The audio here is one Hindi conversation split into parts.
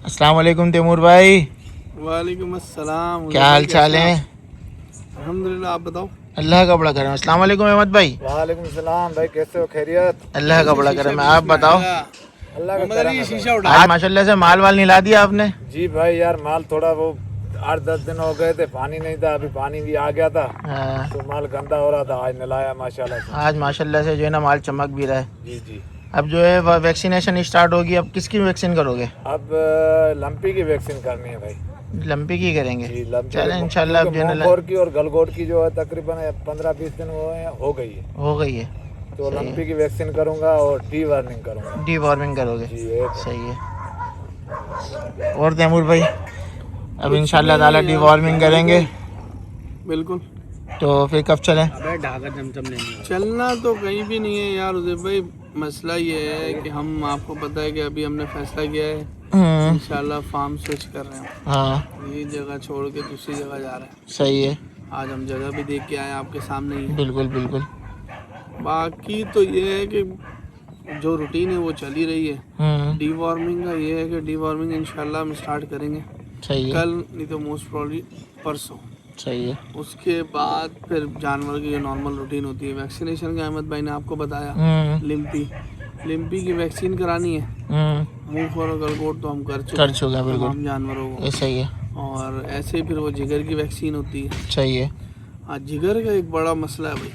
अस्सलाम वालेकुम तैमूर भाई, वालेकुम अस्सलाम। क्या हाल चाल है? अल्हम्दुलिल्लाह, आप बताओ। अल्लाह का बड़ा करम। अस्सलाम वालेकुम अहमद भाई। वालेकुम सलाम भाई, कैसे हो? खैरियत? अल्लाह का बड़ा करम है, आप बताओ। अल्लाह का करम है शीशा भाई। उठा। आज माशाल्लाह से माल वाल निला दिया आपने। जी भाई यार, माल थोड़ा वो 8-10 दिन हो गए थे, पानी नहीं था, अभी पानी भी आ गया था हाँ, तो माल गंदा हो रहा था। आज नलाया माशाल्लाह से। आज माशाल्लाह से जो है ना माल चमक भी रहा है। जी जी। अब जो है वह वैक्सीनेशन स्टार्ट होगी, अब किसकी वैक्सीन करोगे? अब लंपी की वैक्सीन करनी है भाई। लंपी की करेंगे। जी लंपी चलें इंशाल्लाह। अब जो है ना मुंहखोर की और गलगोट की जो है तकरीबन 15-20 दिन हो गई है, हो गई है। तो सही लंपी की वैक्सीन करूंगा और डी वार्निंग करूंगा। डी वार्मिंग करोगे। जी एक सही है। और तैमूर भाई, अब इंशाल्लाह ताला डी वार्मिंग करेंगे बिल्कुल। तो फिर कब चलें? चलना तो कहीं भी नहीं है यार उदय भाई। मसला ये है कि हम, आपको पता है कि अभी हमने फैसला किया है इंशाल्लाह फार्म स्विच कर रहे हैं। हाँ ये जगह छोड़ के दूसरी जगह जा रहे हैं। सही है। आज हम जगह भी देख के आए, आपके सामने ही है। बिल्कुल बिल्कुल। बाकी तो ये है कि जो रूटीन है वो चल ही रही है। डी वार्मिंग का ये है कि डी वार्मिंग इंशाल्लाह हम स्टार्ट करेंगे सही है। कल, नहीं तो मोस्ट प्रॉब्ली परसों। सही है। उसके बाद फिर जानवर की जो नॉर्मल रूटीन होती है वैक्सीनेशन का, अहमद भाई ने आपको बताया। लिम्पी की वैक्सीन करानी है। मुंह और गलगोट तो हम कर चुके हैं बिल्कुल। तमाम जानवरों को। सही है। और ऐसे ही फिर वो जिगर की वैक्सीन होती है। सही है। हाँ, जिगर का एक बड़ा मसला है भाई।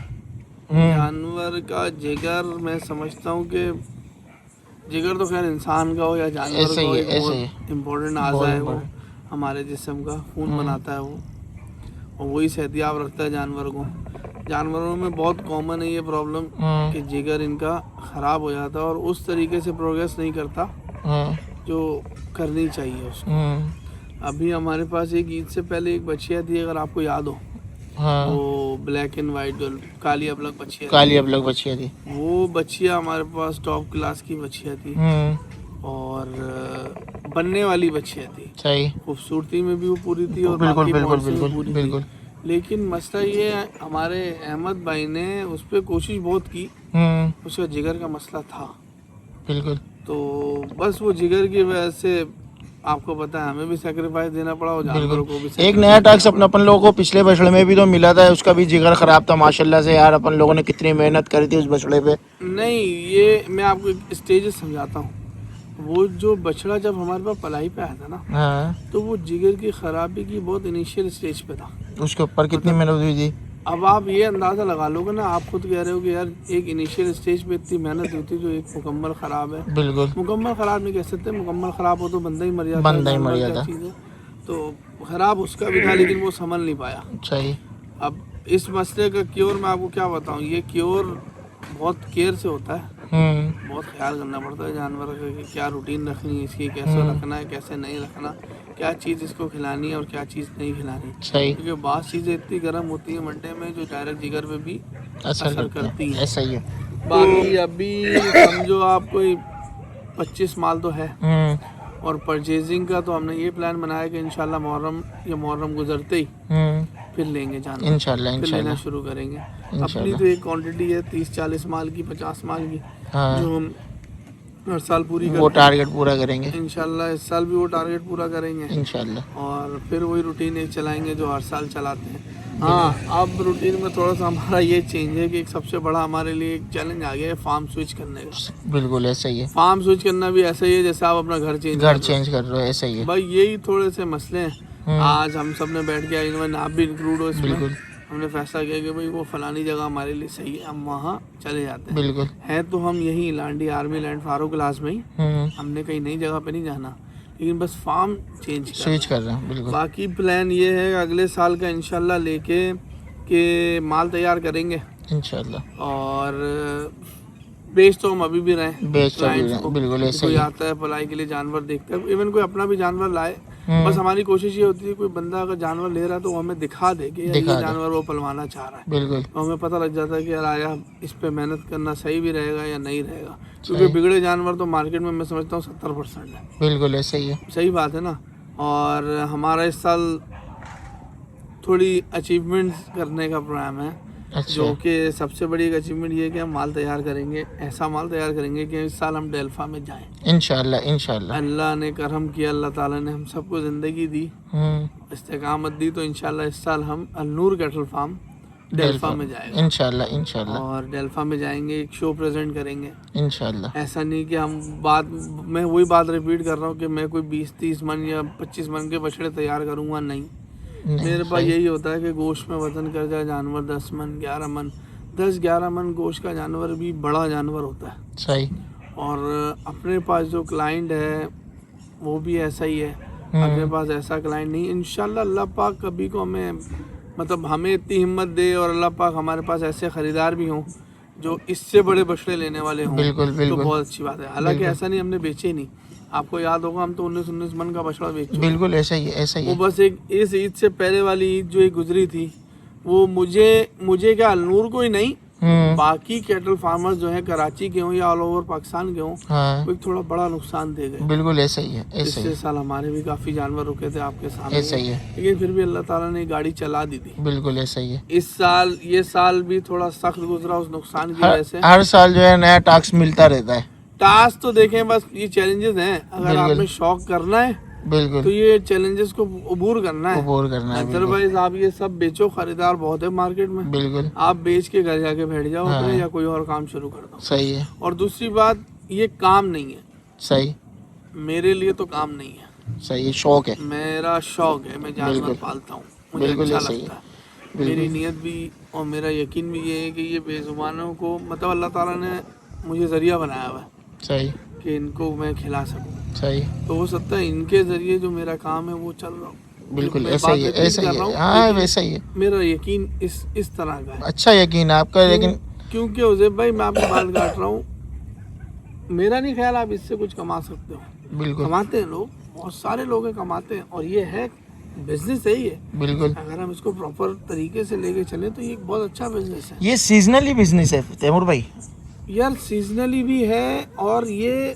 जानवर का जिगर, मैं समझता हूँ कि जिगर तो खैर इंसान का हो या जानवर का हो, एक बहुत इम्पोर्टेंट आज़ा है वो हमारे जिस्म का। खून बनाता है वो, और वही सेहतियाब रखता है जानवर को। जानवरों में बहुत कॉमन है ये प्रॉब्लम कि जिगर इनका ख़राब हो जाता है और उस तरीके से प्रोग्रेस नहीं करता जो करनी चाहिए उसको। अभी हमारे पास एक ईद से पहले एक बछिया थी, अगर आपको याद हो। वो ब्लैक एंड वाइट जो काली अबलग बछिया थी। वो बछिया हमारे पास टॉप क्लास की बछिया थी और बनने वाली बछिया थी। सही। खूबसूरती में भी वो पूरी थी और बिल्कुल बाकी बिल्कुल पॉइंट्स में बिल्कुल पूरी बिल्कुल। थी। लेकिन मसला ये है, हमारे अहमद भाई ने उस पर कोशिश बहुत की। उसका जिगर का मसला था। बिल्कुल। तो बस वो जिगर की वजह से आपको पता है हमें भी सेक्रीफाइस देना पड़ा और जानवरों को भी। एक नया टैक्स अपन लोगों को पिछले बछड़े में भी तो मिला था, उसका भी जिगर खराब था माशाल्लाह से। यार अपन लोगों ने कितनी मेहनत करी थी उस बछड़े पे। नहीं, ये मैं आपको स्टेजेस समझाता हूँ। वो जो बछड़ा जब हमारे पास पलाई पे आया था ना, तो वो जिगर की खराबी की बहुत इनिशियल स्टेज पे था। उसके ऊपर कितनी मेहनत हुई थी? अब आप ये अंदाज़ा लगा लोगे ना, आप खुद कह रहे हो कि यार एक इनिशियल स्टेज पे इतनी मेहनत हुई थी जो एक मुकम्मल ख़राब है। बिल्कुल। मुकम्मल ख़राब नहीं कह सकते, मुकम्मल ख़राब हो तो बंदा ही मर जाता। बंदा ही मर जाता। चीज़ है तो ख़राब उसका भी था, लेकिन वो संभल नहीं पाया। सही। अब इस मसले का क्योर मैं आपको क्या बताऊँ, ये क्योर बहुत केयर से होता है। बहुत ख्याल करना पड़ता है जानवर का कि क्या रूटीन रखनी है इसकी, कैसे रखना है, कैसे नहीं रखना, क्या चीज़ इसको खिलानी है और क्या चीज़ नहीं खिलानी। सही। क्योंकि बात चीज़ें इतनी गर्म होती है मंडे में जो डायरेक्ट जिगर पे भी असर करती हैं। सही है। बाकी अभी समझो आप कोई 25 माल तो है। और परचेजिंग का तो हमने ये प्लान बनाया कि इंशाल्लाह मुहर्रम गुजरते ही फिर लेंगे जानवर। इंशाल्लाह फिर लेना शुरू करेंगे। अपनी तो एक क्वांटिटी है 30-40 माल की, 50 माल की, जो हम हर साल पूरी वो टारगेट पूरा करेंगे इंशाल्लाह। इस साल भी वो टारगेट पूरा करेंगे इंशाल्लाह। और फिर वही रूटीन एक चलाएंगे जो हर साल चलाते हैं। हाँ, अब रूटीन में थोड़ा सा हमारा ये चेंज है कि एक सबसे बड़ा हमारे लिए एक चैलेंज आ गया है फार्म स्विच करने का। बिल्कुल ऐसा ही है। फार्म स्विच करना भी ऐसा ही है जैसे आप अपना घर चेंज कर रहे हो, ऐसा ही है भाई। यही थोड़े से मसले हैं। आज हम सब ने बैठ के, इन्होंने आप भी इंक्लूड हो इसमें, हमने फैसला किया कि भाई वो फलानी जगह हमारे लिए सही है, हम वहाँ चले जाते हैं। बिल्कुल है तो हम यहीं लांडी आर्मी लैंड फारूक क्लास में ही, हमने कहीं नई जगह पे नहीं जाना, लेकिन बस फार्म स्विच कर रहे हैं। बिल्कुल। बाकी प्लान ये है अगले साल का इंशाल्लाह लेके के माल तैयार करेंगे इंशाल्लाह। और बेच तो हम अभी भी रहे, बिल्कुल ऐसा कोई आता है पलाई के लिए जानवर देखता है, इवन कोई अपना भी जानवर लाए, बस हमारी कोशिश ये होती है कोई बंदा अगर जानवर ले रहा है तो वो हमें दिखा दे कि ये जानवर वो पलवाना चाह रहा है। बिल्कुल। तो हमें पता लग जाता है कि यार आया इस पे मेहनत करना सही भी रहेगा या नहीं रहेगा, क्योंकि बिगड़े जानवर तो मार्केट में मैं समझता हूँ 70% है। बिल्कुल ऐसा ही है। सही बात है ना। और हमारा इस साल थोड़ी अचीवमेंट्स करने का प्रोग्राम है अच्छा जो कि सबसे बड़ी एक अचीवमेंट ये है कि हम माल तैयार करेंगे, ऐसा माल तैयार करेंगे कि इस साल हम डेल्फा में जाएं। इंशाल्लाह इंशाल्लाह। अल्लाह ने करम किया, अल्लाह ताला ने हम सबको ज़िंदगी दी, इस्तेकामत दी, तो इंशाल्लाह इस साल हम अलनूर कैटल फार्म डेल्फा में जाएंगे इंशाल्लाह इंशाल्लाह और डेल्फा में जाएंगे, एक शो प्रेजेंट करेंगे। इंशाल्लाह। ऐसा नहीं कि हम मैं वही बात रिपीट कर रहा हूँ कि मैं कोई 20-30 मन या 25 मन के बछड़े तैयार करूँगा, नहीं। मेरे पास यही होता है कि गोश्त में वजन कर जाए जानवर 10 मन 11 मन, 10-11 मन गोश्त का जानवर भी बड़ा जानवर होता है। सही। और अपने पास जो क्लाइंट है वो भी ऐसा ही है, अपने पास ऐसा क्लाइंट नहीं। इंशाल्लाह अल्लाह पाक कभी को हमें मतलब हमें इतनी हिम्मत दे और अल्लाह पाक हमारे पास ऐसे ख़रीदार भी हों जो इससे बड़े बछड़े लेने वाले हों, बिल्कुल तो बिल्कुल बहुत अच्छी बात है। हालांकि ऐसा नहीं हमने बेचे ही नहीं, आपको याद होगा हम तो 19-19 मन का बछड़ा बेच चुके। बिल्कुल ऐसा ही है, ऐसा ही वो है। बस एक इस ईद से पहले वाली ईद जो एक गुजरी थी वो मुझे क्या अलनूर को ही नहीं, बाकी कैटल फार्मर्स जो है कराची के हों या ऑल ओवर पाकिस्तान के हों, हाँ वो एक थोड़ा बड़ा नुकसान दे गए। बिल्कुल ऐसा ही है, ऐसा ही पिछले है, साल हमारे भी काफी जानवर रुके थे आपके सामने, ऐसा ही है, लेकिन फिर भी अल्लाह ताला ने गाड़ी चला दी थी। बिल्कुल ऐसा ही है। इस साल ये साल भी थोड़ा सख्त गुजरा उस नुकसान की वजह से। हर साल जो है नया टास्क मिलता रहता है। टास्क तो देखें, बस ये चैलेंजेस हैं, अगर बिल्कुल। आपने शौक करना है बिल्कुल तो ये चैलेंजेस को अबूर करना है। अबूर करना है, बिल्कुल अदरवाइज आप ये सब बेचो, खरीदार बहुत है मार्केट में, बिल्कुल आप बेच के घर जाके बैठ जाओ हाँ। अपने या कोई और काम शुरू कर दो। सही है, और दूसरी बात, ये काम नहीं है, सही मेरे लिए तो काम नहीं है, सही है, शौक है। मेरा शौक है, मैं जानवर बिल्कुल। पालता हूँ, मुझे बिल्कुल अच्छा ये सही लगता है। बिल्कुल। मेरी नीयत भी और मेरा यकीन भी ये है कि ये बेजुबानों को मतलब अल्लाह ताला ने मुझे जरिया बनाया हुआ है सही कि इनको मैं खिला सकूँ, सही तो हो सकता है इनके जरिए जो मेरा काम है वो चल रहा हो। बिल्कुल मैं ऐसा बात ही है, रिपीट ऐसा ही कर रहा है, हूँ, हाँ लेकिन वैसा ही है। मेरा यकीन इस तरह का है। अच्छा यकीन है आपका, लेकिन क्योंकि उज़ैब भाई मैं आपकी बात काट रहा हूँ, मेरा नहीं ख्याल आप इससे कुछ कमा सकते हो। बिल्कुल कमाते हैं लोग, बहुत सारे लोग हैं कमाते हैं, और ये है बिजनेस है ही है। बिल्कुल। अगर हम इसको प्रॉपर तरीके से लेके चले तो ये एक बहुत अच्छा बिजनेस है। ये सीजनली बिजनेस है तैमूर भाई। यार सीजनली भी है और ये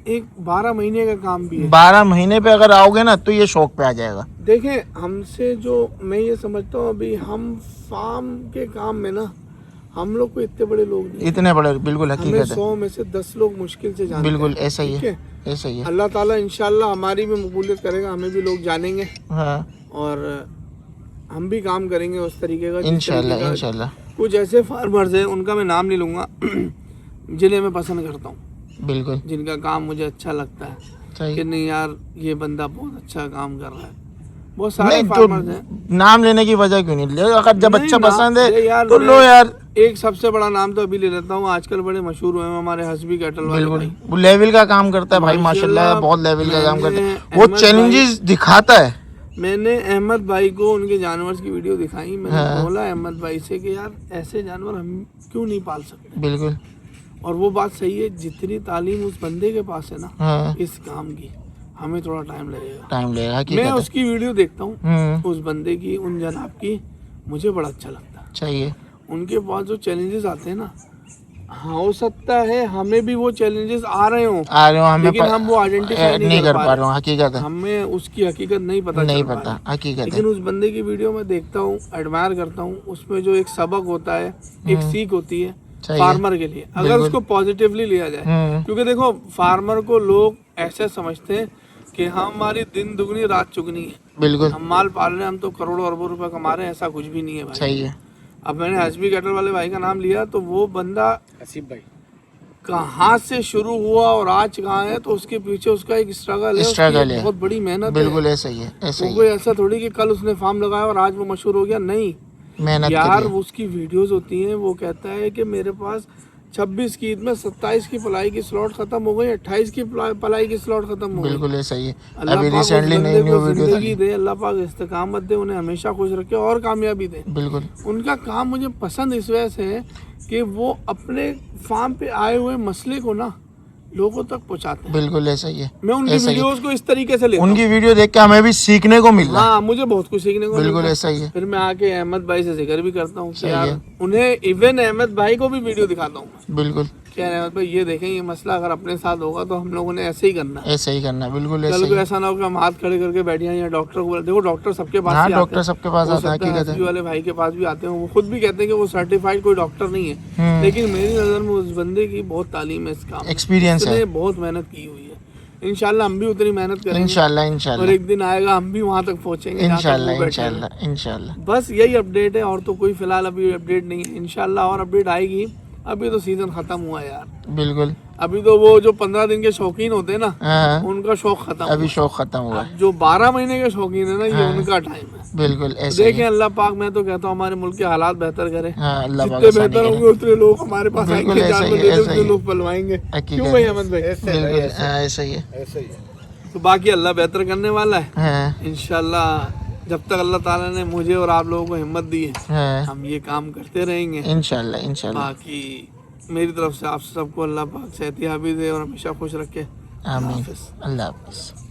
एक 12 महीने का काम भी है। 12 महीने पे अगर आओगे ना तो ये शौक पे आ जाएगा। देखें हमसे जो मैं ये समझता हूँ, अभी हम फार्म के काम में ना हम लोग को इतने बड़े लोग नहीं, इतने बड़े, बिल्कुल हमें हकीकत है, 100 में से 10 लोग मुश्किल से जानते बिल्कुल हैं। ऐसा ही ठीक है, है, ऐसा ही है। अल्लाह ताला इंशाल्लाह हमारी भी मकबूलियत करेगा, हमें भी लोग जानेंगे हाँ और हम भी काम करेंगे उस तरीके का जिस इंशाल्लाह तरीके का। इंशाल्लाह कुछ ऐसे फार्मर्स हैं, उनका मैं नाम नहीं लूँगा जिन्हें मैं पसंद करता हूँ, बिल्कुल जिनका काम मुझे अच्छा लगता है सही। कि नहीं यार ये बंदा बहुत अच्छा काम कर रहा है। बहुत सारे नहीं तो फार्मर्स हैं, नाम लेने की वजह क्यों नहीं ले, अगर जब नहीं, अच्छा नाम पसंद ले है यार, तो मैं- लो यार। एक सबसे बड़ा नाम तो अभी ले लेता हूँ, आजकल बड़े मशहूर हुए हैं हमारे हसबी कैटल वाले बिल्कुल भाई। वो लेवल का काम करता है भाई, माशाल्लाह, माशाल्लाह बहुत लेवल का काम करता है, मैंने वो अहमद चैलेंजेस दिखाता है। मैंने अहमद भाई को उनके जानवर की वीडियो दिखाई, मैंने हाँ। बोला अहमद भाई से कि यार ऐसे जानवर हम क्यों नहीं पाल सकते। बिल्कुल और वो बात सही है, जितनी तालीम उस बंदे के पास है ना हाँ इस काम की, हमें थोड़ा टाइम लगेगा। टाइम लगेगा, मैं हकीकत है। उसकी वीडियो देखता हूँ, उस बंदे की, उन जनाब की, मुझे बड़ा अच्छा लगता है। चाहिए उनके पास जो चैलेंजेस आते हैं ना, हाँ हो सकता है हमें भी वो चैलेंजेस आ रहे हों, आ रहे हो, हमें लेकिन हम वो आइडेंटिफाई नहीं कर पा रहे हो, हकीकत है, हमें उसकी हकीकत नहीं पता नहीं चल पा पता, रही। हकीकत है। लेकिन उस बंदे की वीडियो में देखता हूँ, एडमायर करता हूँ, उसमें जो एक सबक होता है, एक सीख होती है सही है। फार्मर के लिए, अगर बिल्कुल। उसको पॉजिटिवली लिया जाए। क्योंकि देखो फार्मर को लोग ऐसे समझते हैं कि हमारी दिन दुगनी रात चुगनी है, बिल्कुल हम माल पाल रहे हैं, हम तो करोड़ों अरबों रुपए कमा रहे हैं, ऐसा कुछ भी नहीं है भाई। सही है। अब मैंने हसबी कैटल वाले भाई का नाम लिया तो वो बंदा हसीब भाई कहाँ से शुरू हुआ और आज कहाँ है, तो उसके पीछे उसका एक स्ट्रगल है, उसकी स्ट्रगल एक है, बहुत बड़ी मेहनत बिल्कुल है। ऐसा ही है, ऐसा वो ही कोई है। ऐसा थोड़ी कि कल उसने फार्म लगाया और आज वो मशहूर हो गया, नहीं मेहनत यार। करिए। वो उसकी वीडियोस होती हैं, वो कहता है कि मेरे पास 26 की ईद में 27 की पलाई की स्लॉट खत्म हो गई, 28 की पलाई की स्लॉट खत्म हो गई। बिल्कुल ऐसा ही है। अल्लाह अभी पाक उस रिसेंटली बंदे नई न्यू को वीडियो जिंदगी दे, अल्लाह पाक इस्तेकामत दे, उन्हें हमेशा खुश रखे और कामयाबी दे। बिल्कुल उनका काम मुझे पसंद इस वजह से है कि वो अपने फार्म पे आए हुए मसले को ना लोगों तक पहुंचाते हैं। बिल्कुल ऐसा ही है। मैं उनकी ऐसा ही है। वीडियोस को इस तरीके से लेता हूं। उनकी वीडियो देख के हमें भी सीखने को मिल रहा है। हाँ, मुझे बहुत कुछ सीखने को बिल्कुल मिलता है। ऐसा ही है। फिर मैं आके अहमद भाई से जिक्र भी करता हूँ कि सही यार है। उन्हें, इवन अहमद भाई को भी वीडियो दिखाता हूँ बिल्कुल कह रहे हैं भाई ये देखें ये मसला अगर अपने साथ होगा तो हम लोगों ने ऐसे ही करना है। ऐसे ही करना, बिल्कुल ऐसे कल ही। को ऐसा ना हो कि हम हाथ खड़े करके बैठ जाएं या डॉक्टर को देखो, डॉक्टर सबके पास हाँ ही आते डॉक्टर हैं। सबके पास हो आता है, सकता है हकीकत हस्बी है। वाले भाई के पास भी आते हैं, वो खुद भी कहते हैं कि वो सर्टिफाइड कोई डॉक्टर नहीं है, लेकिन मेरी नज़र में उस बंदे की बहुत तालीम है इस काम में, एक्सपीरियंस है। उसने बहुत मेहनत की हुई है। इंशाल्लाह हम भी उतनी मेहनत करेंगे इंशाल्लाह और इंशाल्लाह एक दिन आएगा हम भी वहाँ तक पहुँचेंगे जहाँ तक वो इंशाल्लाह बैठे हैं। इंशाल्लाह इंशाल्लाह। बस यही अपडेट है और तो कोई फिलहाल अभी अपडेट नहीं है। इंशाल्लाह और अपडेट आएगी। अभी तो सीजन खत्म हुआ है यार, बिल्कुल। अभी तो वो जो 15 दिन के शौकीन होते हैं ना, हाँ उनका शौक खत्म अभी हुआ। शौक खत्म हुआ है, अब जो 12 महीने के शौकीन है ना, ये हाँ। उनका टाइम है। बिल्कुल ऐसे ही देखें है। अल्लाह पाक, मैं तो कहता हूँ हमारे मुल्क के हालात बेहतर करे। हाँ अल्लाह पाक जितने आसानी बेहतर करे। होंगे उतने लोग हमारे पास बिल्कुल आएंगे, ऐसा जानवर ही है, दे दे ऐसा ही उतने है। लोग पलवाएंगे। हकीकत क्यों भाई है। अहमद भाई? बिल्कुल हाँ, ऐसा ही है। ऐसे ही है। तो बाकी अल्लाह बेहतर करने वाला है हाँ इंशाल्लाह। जब तक अल्लाह ताला ने मुझे और आप लोगों को हिम्मत दी है, हाँ हम ये काम करते रहेंगे। इंशाल्लाह इंशाल्लाह। बाकी मेरी तरफ से आप सबको अल्लाह पाक सेहत याबी दे और हमेशा खुश रखे। आमीन। हाफिज़। अल्लाह हाफ़िज़।